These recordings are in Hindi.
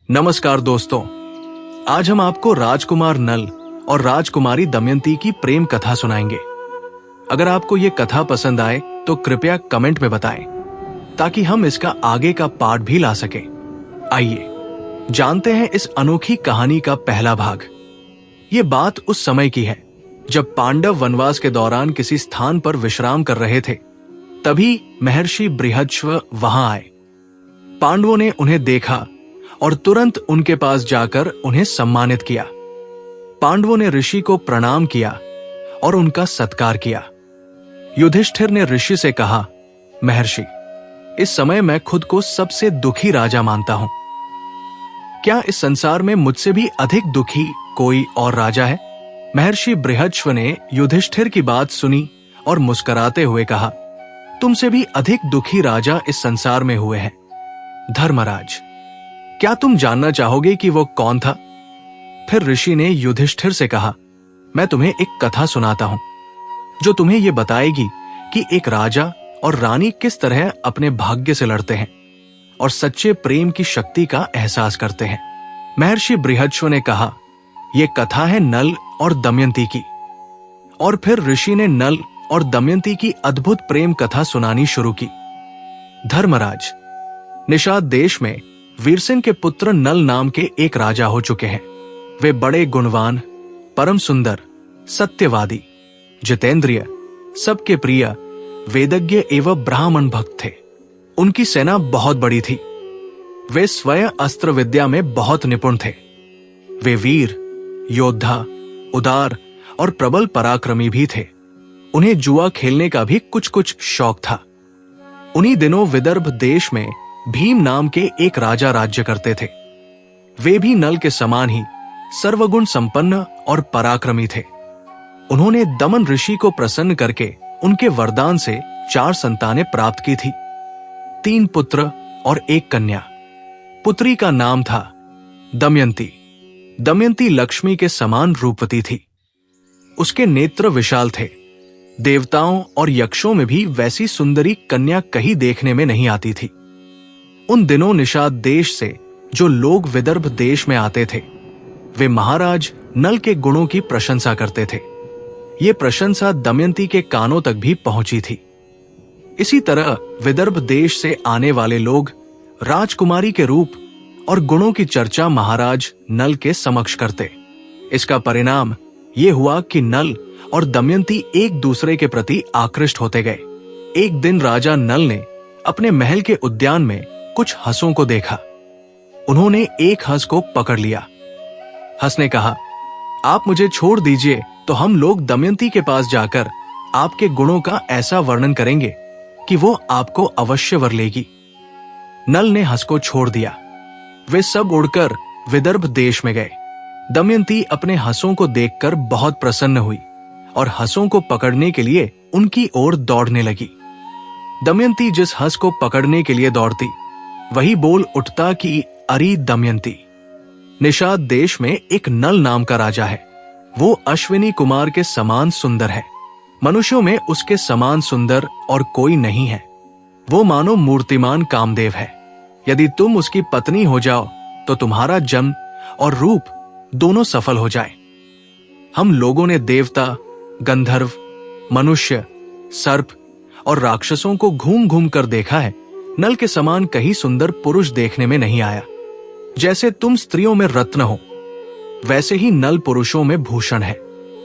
नमस्कार दोस्तों, आज हम आपको राजकुमार नल और राजकुमारी दमयंती की प्रेम कथा सुनाएंगे। अगर आपको ये कथा पसंद आए तो कृपया कमेंट में बताएं ताकि हम इसका आगे का पार्ट भी ला सकें। आइए जानते हैं इस अनोखी कहानी का पहला भाग। ये बात उस समय की है जब पांडव वनवास के दौरान किसी स्थान पर विश्राम कर रहे थे। तभी महर्षि बृहस्पति वहां आए। पांडवों ने उन्हें देखा और तुरंत उनके पास जाकर उन्हें सम्मानित किया। पांडवों ने ऋषि को प्रणाम किया और उनका सत्कार किया। युधिष्ठिर ने ऋषि से कहा, महर्षि, इस समय मैं खुद को सबसे दुखी राजा मानता हूं। क्या इस संसार में मुझसे भी अधिक दुखी कोई और राजा है? महर्षि बृहस्पति ने युधिष्ठिर की बात सुनी और मुस्कुराते हुए कहा, तुमसे भी अधिक दुखी राजा इस संसार में हुए हैं। धर्मराज, क्या तुम जानना चाहोगे कि वो कौन था? फिर ऋषि ने युधिष्ठिर से कहा, मैं तुम्हें एक कथा सुनाता हूं जो तुम्हें यह बताएगी कि एक राजा और रानी किस तरह अपने भाग्य से लड़ते हैं और सच्चे प्रेम की शक्ति का एहसास करते हैं। महर्षि बृहस्पति ने कहा, यह कथा है नल और दमयंती की। और फिर ऋषि ने नल और दमयंती की अद्भुत प्रेम कथा सुनानी शुरू की। धर्मराज, निषाद देश में वीरसेन के पुत्र नल नाम के एक राजा हो चुके हैं। वे बड़े गुणवान, परम सुंदर, सत्यवादी, जितेंद्रिय, सबके प्रिय, वेदज्ञ एवं ब्राह्मण भक्त थे। उनकी सेना बहुत बड़ी थी। वे स्वयं अस्त्र विद्या में बहुत निपुण थे। वे वीर, योद्धा, उदार और प्रबल पराक्रमी भी थे। उन्हें जुआ खेलने का भी कुछ कुछ शौक था। उन्हीं दिनों विदर्भ देश में भीम नाम के एक राजा राज्य करते थे। वे भी नल के समान ही सर्वगुण संपन्न और पराक्रमी थे। उन्होंने दमन ऋषि को प्रसन्न करके उनके वरदान से 4 संतानें प्राप्त की थी, 3 पुत्र और 1 कन्या। पुत्री का नाम था दमयंती। दमयंती लक्ष्मी के समान रूपवती थी। उसके नेत्र विशाल थे। देवताओं और यक्षों में भी वैसी सुंदरी कन्या कहीं देखने में नहीं आती थी। उन दिनों निषाद देश से जो लोग विदर्भ देश में आते थे, वे महाराज नल के गुणों की प्रशंसा करते थे। ये प्रशंसा दमयंती के कानों तक भी पहुंची थी। इसी तरह विदर्भ देश से आने वाले लोग राजकुमारी के रूप और गुणों की चर्चा महाराज नल के समक्ष करते। इसका परिणाम ये हुआ कि नल और दमयंती एक दूसरे के प्रति आकृष्ट होते गए। एक दिन राजा नल ने अपने महल के उद्यान में कुछ हंसों को देखा। उन्होंने एक हंस को पकड़ लिया। हंस ने कहा, आप मुझे छोड़ दीजिए तो हम लोग दमयंती के पास जाकर आपके गुणों का ऐसा वर्णन करेंगे कि वो आपको अवश्य वर लेगी। नल ने हंस को छोड़ दिया। वे सब उड़कर विदर्भ देश में गए। दमयंती अपने हंसों को देखकर बहुत प्रसन्न हुई और हंसों को पकड़ने के लिए उनकी ओर दौड़ने लगी। दमयंती जिस हंस को पकड़ने के लिए दौड़ती, वही बोल उठता कि अरे दमयंती, निषाद देश में एक नल नाम का राजा है। वो अश्विनी कुमार के समान सुंदर है। मनुष्यों में उसके समान सुंदर और कोई नहीं है। वो मानो मूर्तिमान कामदेव है। यदि तुम उसकी पत्नी हो जाओ तो तुम्हारा जन्म और रूप दोनों सफल हो जाए। हम लोगों ने देवता, गंधर्व, मनुष्य, सर्प और राक्षसों को घूम घूम कर देखा है। नल के समान कहीं सुंदर पुरुष देखने में नहीं आया। जैसे तुम स्त्रियों में रत्न हो, वैसे ही नल पुरुषों में भूषण है।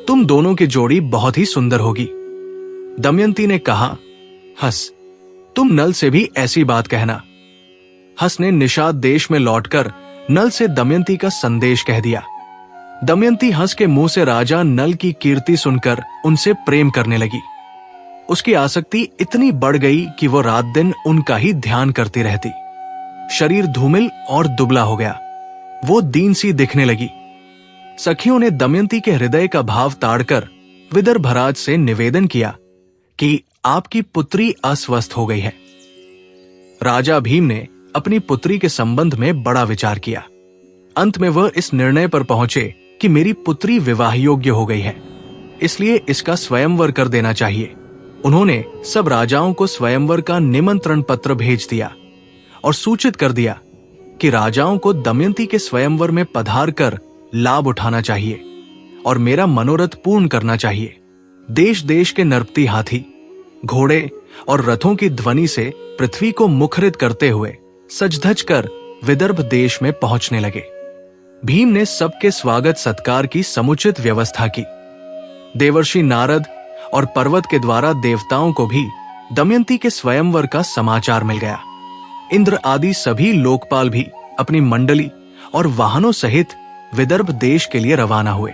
तुम दोनों की जोड़ी बहुत ही सुंदर होगी। दमयंती ने कहा, हंस, तुम नल से भी ऐसी बात कहना। हंस ने निषाद देश में लौटकर नल से दमयंती का संदेश कह दिया। दमयंती हंस के मुंह से राजा नल की कीर्ति सुनकर उनसे प्रेम करने लगी। उसकी आसक्ति इतनी बढ़ गई कि वो रात दिन उनका ही ध्यान करती रहती। शरीर धूमिल और दुबला हो गया। वो दीन सी दिखने लगी। सखियों ने दमयंती के हृदय का भाव ताड़कर विदर्भराज से निवेदन किया कि आपकी पुत्री अस्वस्थ हो गई है। राजा भीम ने अपनी पुत्री के संबंध में बड़ा विचार किया। अंत में वह इस निर्णय पर पहुंचे कि मेरी पुत्री विवाह योग्य हो गई है, इसलिए इसका स्वयंवर कर देना चाहिए। उन्होंने सब राजाओं को स्वयंवर का निमंत्रण पत्र भेज दिया और सूचित कर दिया कि राजाओं को दमयंती के स्वयंवर में पधार कर लाभ उठाना चाहिए और मेरा मनोरथ पूर्ण करना चाहिए। देश देश के नर्पती हाथी, घोड़े और रथों की ध्वनि से पृथ्वी को मुखरित करते हुए सज-धज कर विदर्भ देश में पहुंचने लगे। भीम ने सबके स्वागत सत्कार की समुचित व्यवस्था की। देवर्षि नारद और पर्वत के द्वारा देवताओं को भी दमयंती के स्वयंवर का समाचार मिल गया। इंद्र आदि सभी लोकपाल भी अपनी मंडली और वाहनों सहित विदर्भ देश के लिए रवाना हुए।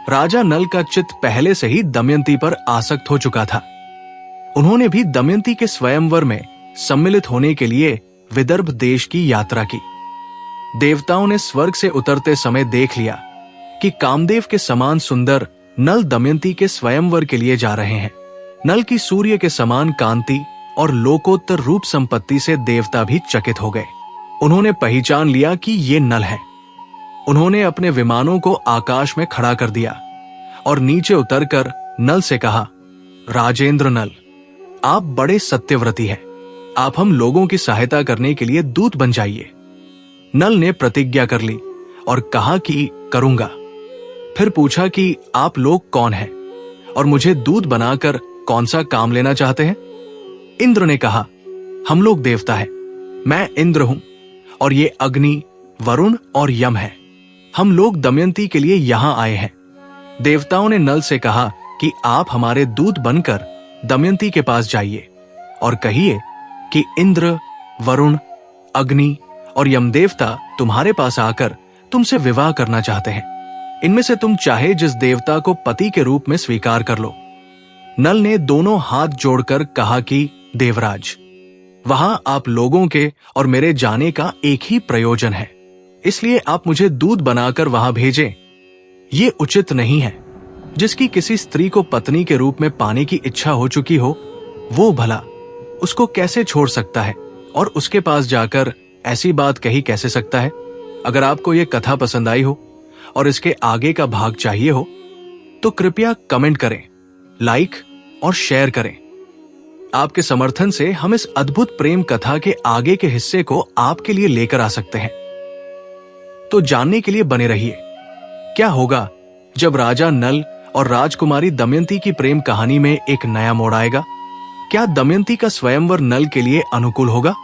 राजा नल का चित्त पहले से ही दमयंती पर आसक्त हो चुका था। उन्होंने भी दमयंती के स्वयंवर में सम्मिलित होने के लिए विदर्भ देश की यात्रा की। देवताओं ने स्वर्ग से उतरते समय देख लिया कि कामदेव के समान सुंदर नल दमयंती के स्वयंवर के लिए जा रहे हैं। नल की सूर्य के समान कांति और लोकोत्तर रूप संपत्ति से देवता भी चकित हो गए। उन्होंने पहचान लिया कि ये नल है। उन्होंने अपने विमानों को आकाश में खड़ा कर दिया और नीचे उतरकर नल से कहा, राजेंद्र नल, आप बड़े सत्यव्रती हैं। आप हम लोगों की सहायता करने के लिए दूत बन जाइए। नल ने प्रतिज्ञा कर ली और कहा कि करूंगा। फिर पूछा कि आप लोग कौन हैं और मुझे दूत बनाकर कौन सा काम लेना चाहते हैं? इंद्र ने कहा, हम लोग देवता हैं। मैं इंद्र हूं और ये अग्नि, वरुण और यम है। हम लोग दमयंती के लिए यहां आए हैं। देवताओं ने नल से कहा कि आप हमारे दूत बनकर दमयंती के पास जाइए और कहिए कि इंद्र, वरुण, अग्नि और यमदेवता तुम्हारे पास आकर तुमसे विवाह करना चाहते हैं। इनमें से तुम चाहे जिस देवता को पति के रूप में स्वीकार कर लो। नल ने दोनों हाथ जोड़कर कहा कि देवराज, वहां आप लोगों के और मेरे जाने का एक ही प्रयोजन है, इसलिए आप मुझे दूत बनाकर वहां भेजें। ये उचित नहीं है। जिसकी किसी स्त्री को पत्नी के रूप में पाने की इच्छा हो चुकी हो, वो भला उसको कैसे छोड़ सकता है और उसके पास जाकर ऐसी बात कही कैसे सकता है? अगर आपको ये कथा पसंद आई हो और इसके आगे का भाग चाहिए हो तो कृपया कमेंट करें, लाइक और शेयर करें। आपके समर्थन से हम इस अद्भुत प्रेम कथा के आगे के हिस्से को आपके लिए लेकर आ सकते हैं। तो जानने के लिए बने रहिए, क्या होगा जब राजा नल और राजकुमारी दमयंती की प्रेम कहानी में एक नया मोड़ आएगा? क्या दमयंती का स्वयंवर नल के लिए अनुकूल होगा?